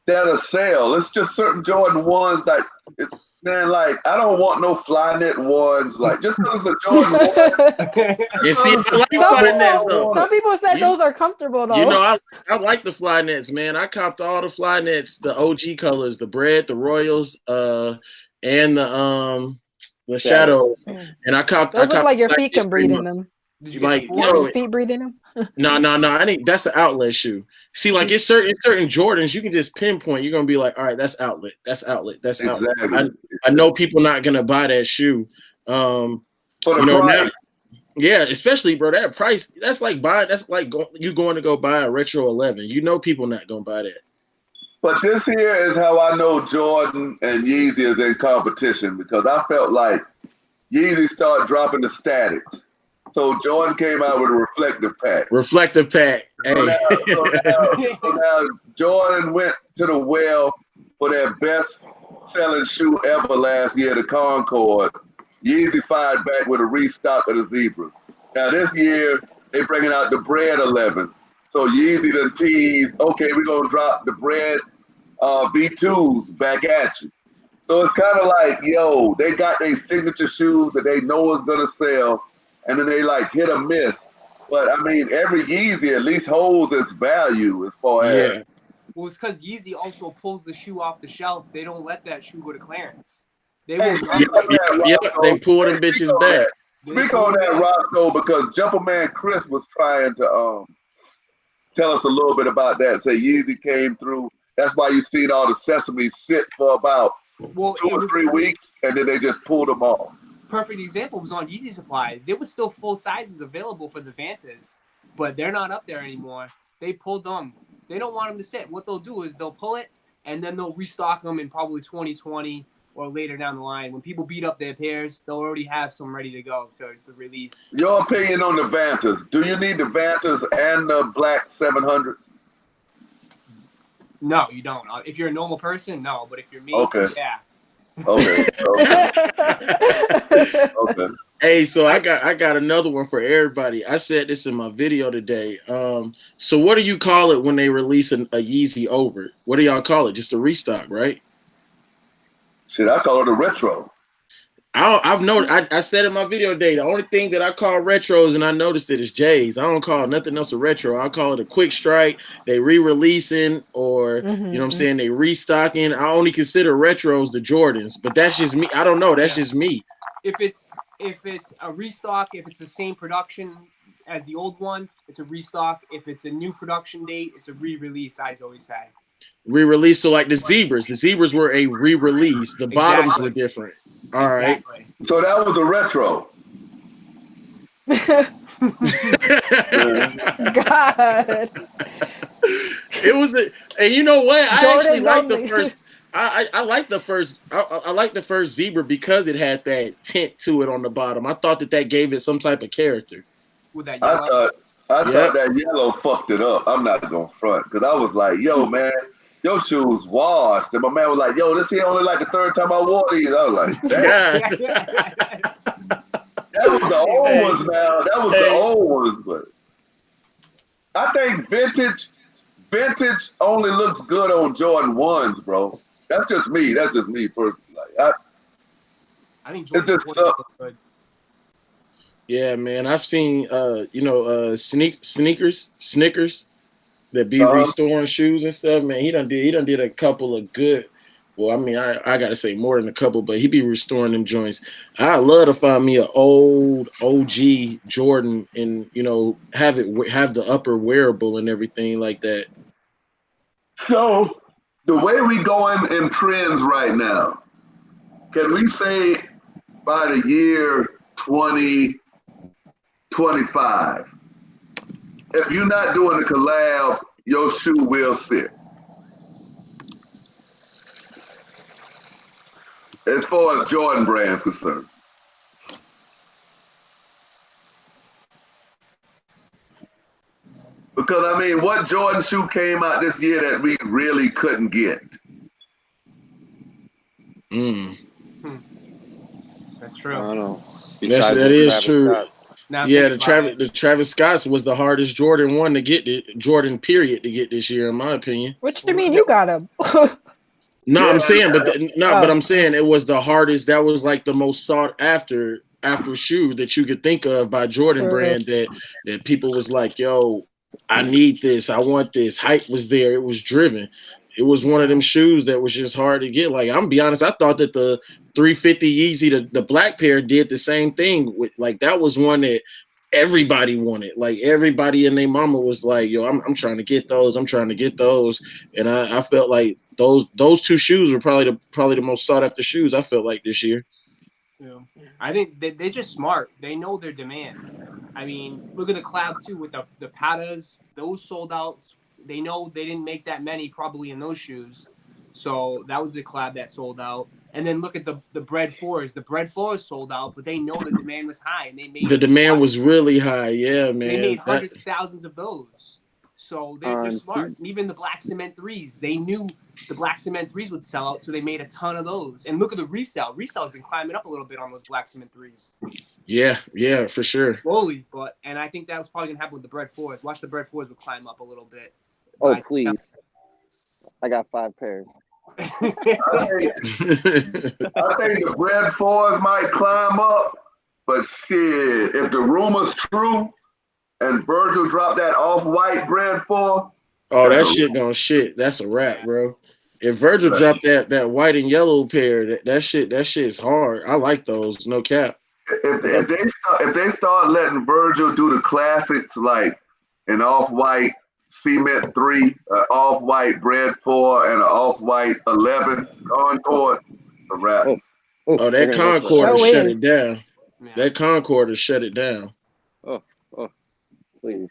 that'll sell. It's just certain Jordan ones that, man, like I don't want no Flyknit ones. Like just because it's a Jordan one. And see, I like Flyknits though. Some people said those are comfortable though. You know, I like the Flyknits, man. I copped all the Flyknits, the OG colors, the bread, the royals, and the shadows. And I copped. Those look like your feet can breathe in them. Like, your feet breathe in them. No. I think that's an outlet shoe. See, like it's certain Jordans you can just pinpoint. You're gonna be like, all right, that's outlet. That's outlet. That's outlet. I know people not gonna buy that shoe. For the price. Now, yeah, especially bro, that price. That's like you going to go buy a retro 11. You know, people not gonna buy that. But this here is how I know Jordan and Yeezy is in competition because I felt like Yeezy started dropping the statics. So Jordan came out with a reflective pack. Hey. So now Jordan went to the well for their best selling shoe ever last year, the Concord. Yeezy fired back with a restock of the Zebra. Now this year, they're bringing out the Bread 11. So Yeezy done teased, okay, we're going to drop the Bread V2s back at you. So it's kind of like, yo, they got their signature shoes that they know is going to sell, and then they like hit or miss. But I mean, every Yeezy at least holds its value as far as. Well, it's because Yeezy also pulls the shoe off the shelf. They don't let that shoe go to clearance. They they pull them bitches back. Speak on that, Roszko, because Jumpman Chris was trying to tell us a little bit about that. Say Yeezy came through. That's why you seen all the Sesame sit for about 2 or 3 weeks, and then they just pulled them off. Perfect example was on Yeezy Supply. There was still full sizes available for the Vantas, but they're not up there anymore. They pulled them. They don't want them to sit. What they'll do is they'll pull it, and then they'll restock them in probably 2020 or later down the line. When people beat up their pairs, they'll already have some ready to go to release. Your opinion on the Vantas. Do you need the Vantas and the Black 700? No, you don't. If you're a normal person, no. But if you're me, yeah. Okay. Okay. Hey, so I got another one for everybody. I said this in my video today. So what do you call it when they release a Yeezy over? What do y'all call it? Just a restock, right? Shit, I call it a retro. I said in my video today, the only thing that I call retros, and I noticed it, is J's. I don't call nothing else a retro. I call it a quick strike. They re-releasing, or you know what I'm saying, they restocking. I only consider retros the Jordans, but that's just me. I don't know. That's just me. If it's a restock, if it's the same production as the old one, it's a restock. If it's a new production date, it's a re-release. I always say. Re-release. So like the Zebras were a re-release. The bottoms were different. All right. So that was a retro. God. It was and you know what? I actually like the first. I like the first. I like the first Zebra because it had that tint to it on the bottom. I thought that gave it some type of character. With that yellow. I thought that yellow fucked it up. I'm not gonna front because I was like, yo, man, your shoes washed. And my man was like, yo, this here only like the third time I wore these. I was like, damn. That was the old ones now. That was the old ones, but I think vintage only looks good on Jordan 1s, bro. That's just me. That's just me personally. Like, I think Jordan 1s look good. Yeah, man. I've seen Snickers that be restoring shoes and stuff. Man, he done did a couple of good Well, I mean, I gotta say more than a couple, but he be restoring them joints. I love to find me an old OG Jordan and have the upper wearable and everything like that. So the way we going in trends right now, can we say by the year 2025, if you're not doing a collab, your shoe will fit? As far as Jordan brand's concerned. Because I mean, what Jordan shoe came out this year that we really couldn't get? That's I true. don't know. That Besides the is Travis true. Scott. Now Yeah, think about it. the Travis Scott's was the hardest Jordan one to get, Jordan period to get this year, in my opinion. What you mean you got him? No, Yeah, I'm saying, but Oh. I'm saying it was the hardest. That was like the most sought after shoe that you could think of by Jordan True. brand that people was like, yo, I need this, I want this. Hype was there. It was driven. It was one of them shoes that was just hard to get. Like, I'm gonna be honest, I thought that the 350 Yeezy, the black pair, did the same thing. With like that was one that everybody wanted. Like everybody and their mama was like, yo, I'm trying to get those. I'm trying to get those. And I felt like those two shoes were probably the most sought after shoes I felt like this year. Yeah. I think they're just smart. They know their demand. I mean, look at the collab too with the Patas. Those sold out. They know they didn't make that many probably in those shoes. So that was the collab that sold out. And then look at the Bread Fours. The Bread Fours sold out, but they know the demand was high and they The made demand was really high. Yeah, they made man. hundreds of thousands of those. So they're smart. And even the Black Cement threes, they knew the Black Cement threes would sell out, so they made a ton of those. And look at the resale. Resale's been climbing up a little bit on those Black Cement threes. Yeah, for sure. Slowly, and I think that was probably gonna happen with the Bread Fours. Watch the Bread Fours would climb up a little bit. Oh, please. I got 5 pairs. I think the Bread Fours might climb up, but shit, if the rumor's true and Virgil dropped that off-white Bread Four, Oh, that shit gonna shit. That's a wrap, bro. If Virgil dropped that white and yellow pair, that shit's hard. I like those, no cap. If they start letting Virgil do the classics like an off-white Cement 3, off-white Bread 4, and an off-white 11 Concord, a wrap. Oh, that Concord Show to shut is. it down. Yeah. That Concord to shut it down. Oh, please.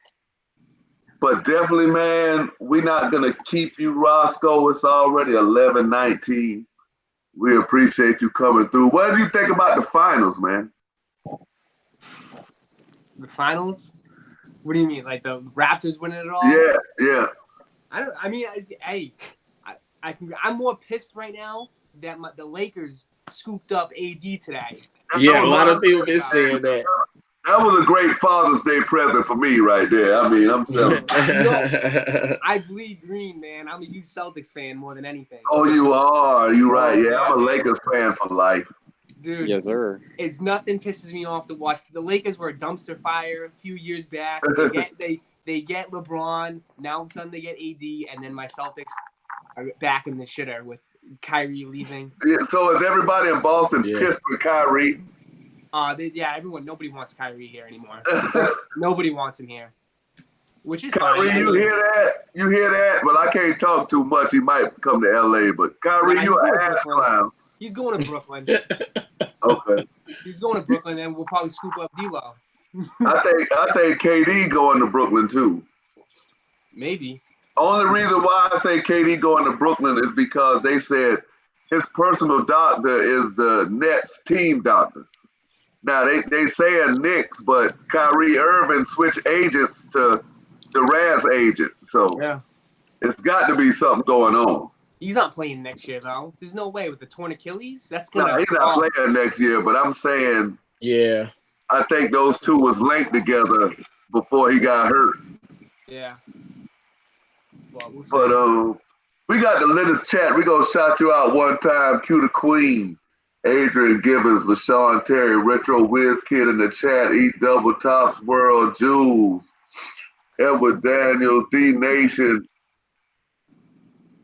But definitely, man, we're not gonna keep you, Roszko. It's already 11:19. We appreciate you coming through. What do you think about the finals, man? The finals? What do you mean? Like the Raptors winning it all? Yeah. I'm more pissed right now that the Lakers scooped up AD today. Yeah, a lot of people been saying that. That was a great Father's Day present for me right there. I mean, I'm telling you. I bleed green, man. I'm a huge Celtics fan more than anything. Oh, you are. You right. Yeah, I'm a Lakers fan for life. Dude, yes, sir. It's nothing pisses me off to watch. The Lakers were a dumpster fire a few years back. They get LeBron. Now all of a sudden they get AD, and then my Celtics are back in the shitter with Kyrie leaving. Yeah, so is everybody in Boston pissed with Kyrie? Everyone. Nobody wants Kyrie here anymore. Nobody wants him here, which is Kyrie, fine. you hear that? You hear that? But I can't talk too much. He might come to LA. But Kyrie, you an ass clown. He's going to Brooklyn. Okay. He's going to Brooklyn, and we'll probably scoop up D-Lo. I think KD going to Brooklyn too. Maybe. Only reason why I say KD going to Brooklyn is because they said his personal doctor is the Nets team doctor. Now they say a Knicks, but Kyrie Irving switched agents to Durant's agent, so it's got to be something going on. He's not playing next year though. There's no way with the torn Achilles. That's gonna. No, he's not playing next year. But I'm saying, I think those two was linked together before he got hurt. Yeah. Well, we'll see. But we got the latest chat. We gonna shout you out one time. Cue the Queen. Adrian Gibbons, LaShawn Terry, Retro Wiz Kid in the chat, Eat Double Tops World, Jules, Edward Daniels, D Nation,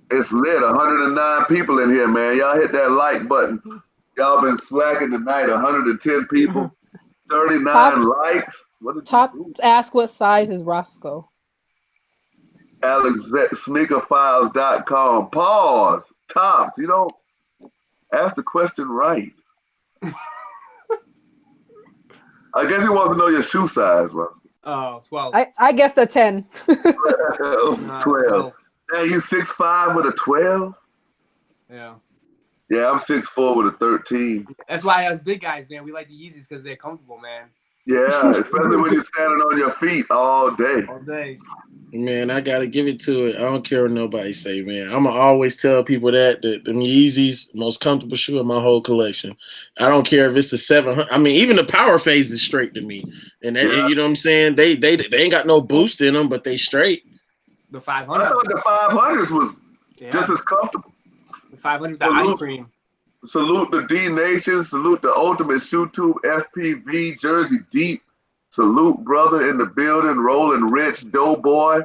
It's lit. 109 people in here, man. Y'all hit that like button. Y'all been slacking tonight. 110 people, 39 Top likes. What did top you do? ask what size is Roszko? AlexSneakerFiles.com. Pause. Tops. You don't ask the question right. I guess he wants to know your shoe size, bro. Oh, 12. I guessed a 10. 12. 12. Hey, you 6'5" with a 12? Yeah. Yeah, I'm 6'4" with a 13. That's why us big guys, man, we like the Yeezys because they're comfortable, man. Yeah, especially when you're standing on your feet all day. All day. Man, I gotta give it to it. I don't care what nobody say, man. I'ma always tell people that the Yeezys, most comfortable shoe in my whole collection. I don't care if it's the 700. I mean, even the power phase is straight to me. And that, Yeah. you know what I'm saying? They ain't got no boost in them, but they straight. The I 500. thought the 500s was Yeah. just as comfortable. The 500, the ice cream. Salute the D Nation. Salute the Ultimate Shoe Tube FPV Jersey Deep. Salute brother in the building, Rolling Rich, Doughboy.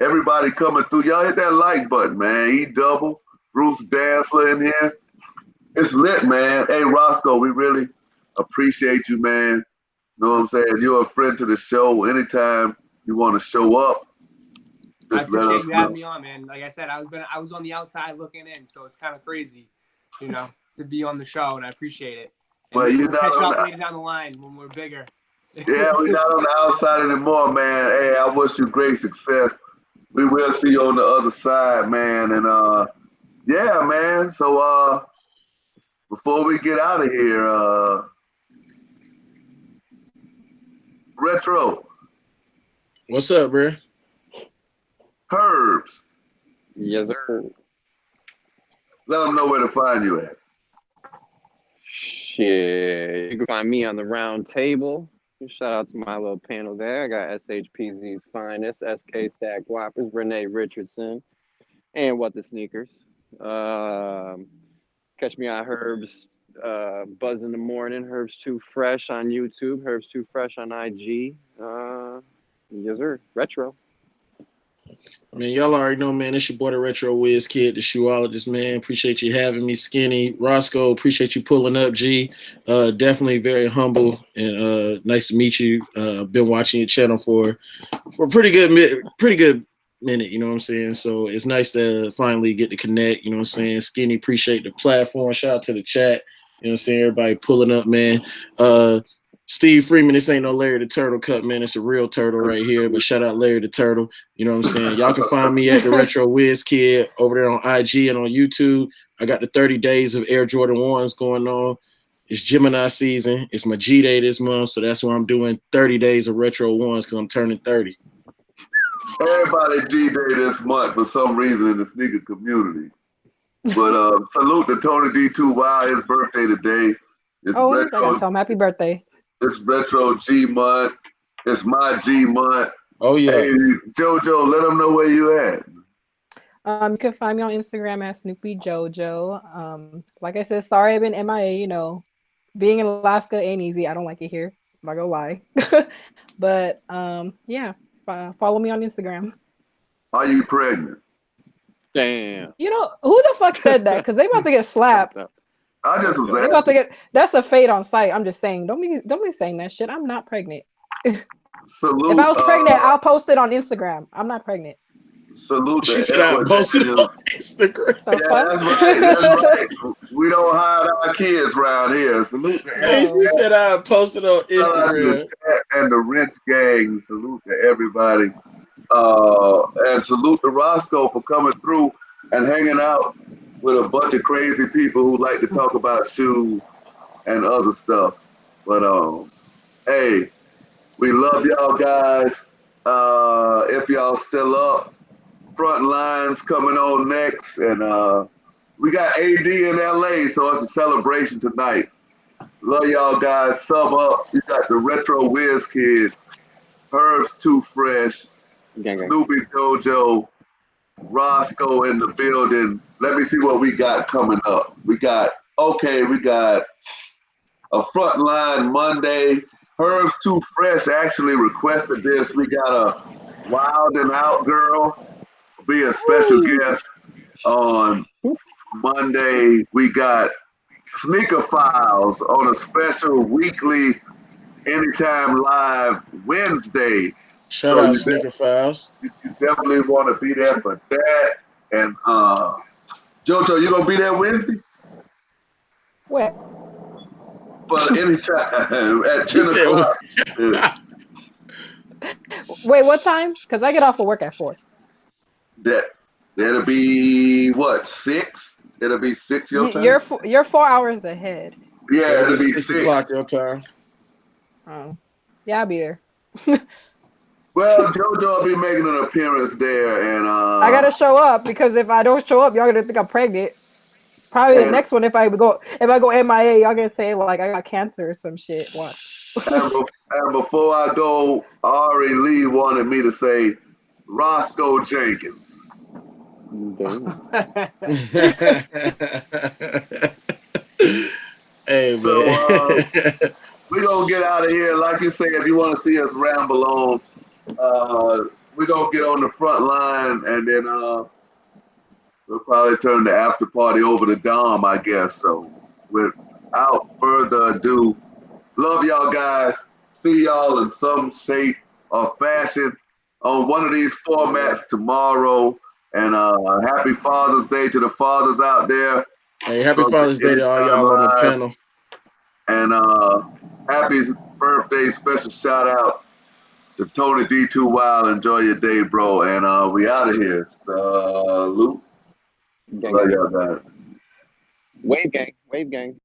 Everybody coming through. Y'all hit that like button, man. E-Double, Bruce Dansler in here. It's lit, man. Hey, Roszko, we really appreciate you, man. You know what I'm saying? You're a friend to the show. Anytime you want to show up, I just let appreciate us you know. having me on, man. Like I said, I was on the outside looking in, so it's kind of crazy, to be on the show, and I appreciate it. And Well, maybe you're we'll not catch on up the, later down the line when we're bigger. yeah, we're not on the outside anymore, man. Hey, I wish you great success. We will see you on the other side, man. And yeah, man. So before we get out of here, Retro, What's up, bro? Herbs, Yes, sir. let them know where to find you at. Shit. You can find me on the round table. Shout out to my little panel there. I got SHPZ's finest, SK Stack Whoppers, Renee Richardson, and What the Sneakers. Catch me on Herb's Buzz in the Morning, Herb's Too Fresh on YouTube, Herb's Too Fresh on IG. Yes, sir. Retro. Man, y'all already know, man. It's your boy, the Retro Wiz Kid, the shoeologist, man. Appreciate you having me, Skinny. Roszko, appreciate you pulling up, G. Definitely very humble and nice to meet you. Been watching your channel for a pretty good minute, you know what I'm saying? So it's nice to finally get to connect, you know what I'm saying? Skinny, appreciate the platform. Shout out to the chat, you know what I'm saying? Everybody pulling up, man. Steve Freeman, this ain't no Larry the Turtle cut, man. It's a real turtle right here. But shout out Larry the Turtle. You know what I'm saying? Y'all can find me at the Retro Wiz Kid over there on IG and on YouTube. I got the 30 days of Air Jordan 1s going on. It's Gemini season. It's my G Day this month. So that's why I'm doing 30 days of Retro 1s because I'm turning 30. Everybody G-Day this month for some reason in the sneaker community. But salute to Tony D2. Wow, his birthday today. It's Oh, I gotta retro. tell him happy birthday. It's retro G month. It's my G month. Oh, yeah. Hey, JoJo, let them know where you at. You can find me on Instagram at Snoopy Jojo. Like I said, sorry I've been MIA. Being in Alaska ain't easy. I don't like it here. I'm not gonna lie. But yeah, follow me on Instagram. Are you pregnant? Damn. Who the fuck said that? Because they about to get slapped. I just was They about to get. That's a fade on site. I'm just saying. Don't be saying that shit. I'm not pregnant. Salute. If I was pregnant, I'll post it on Instagram. I'm not pregnant. Salute She to said I Edward posted Daniels. on Instagram. The Yeah, fuck? that's right. That's right. We don't hide our kids around here. Salute to Hey, Edward she said I posted on Instagram. and the Rich Gang. Salute to everybody. And salute to Roszko for coming through and hanging out with a bunch of crazy people who like to talk about shoes and other stuff. But hey, we love y'all guys. If y'all still up, front lines coming on next, and we got AD in LA, so it's a celebration tonight. Love y'all guys. Sub up. You got the Retro Wiz Kid, Herbs Too Fresh, Snoopy Jojo, Roszko in the building. Let me see what we got coming up. We got a Frontline Monday. Herbs Too Fresh actually requested this. We got a Wild and Out girl be a special guest. On Monday, we got Sneaker Files on a special weekly Anytime Live Wednesday. Shout So out you Sneaker Files. you definitely want to be there for that. And JoJo, you gonna be there Wednesday? Where? For Anytime at She 10 said, o'clock. Yeah. Wait, what time? Because I get off of work at 4. That'll be what, 6? It'll be 6 your time? You're 4 hours ahead. Yeah, so it'll it'll be be 6 6. o'clock your time. Oh, yeah, I'll be there. Well, JoJo will be making an appearance there, and I gotta show up because if I don't show up, y'all gonna think I'm pregnant. Probably the and, next one if I go MIA, y'all gonna say like I got cancer or some shit. Watch. and before I go, Ari Lee wanted me to say Roszko Jenkins. Hey, man. So we're gonna get out of here. Like you say, if you want to see us ramble on, we're gonna get on the front line, and then we'll probably turn the after party over to Dom, I guess. So without further ado, love y'all guys. See y'all in some shape or fashion on one of these formats tomorrow. And happy Father's Day to the fathers out there. Hey, happy Father's Day to all y'all on the panel. And happy birthday, special shout out to Tony D2 Wild. Enjoy your day, bro. And we out of here. Luke, love y'all guys. Wave gang.